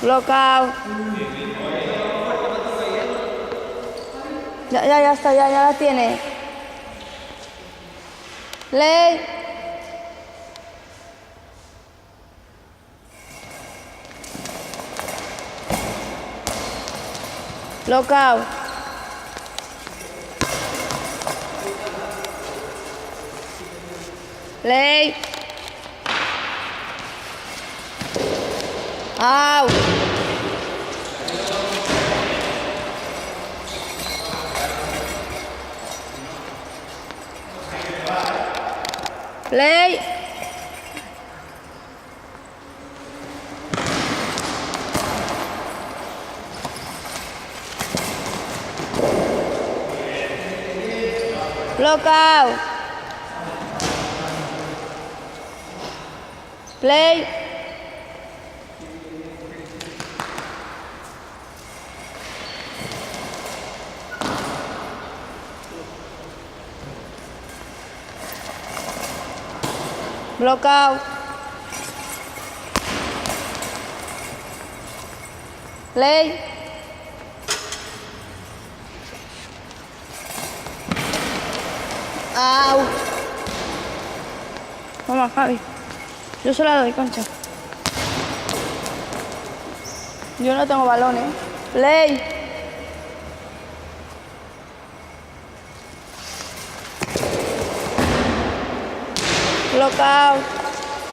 Lockout. Ya está, ya la tiene. Ley. Lockout. Ley. Out. Play. Lockout. Play. Lockout. Play. Out. Vamos, Javi. Yo se la doy, Concha. Yo no tengo balón, ¿eh? Play. Lockout.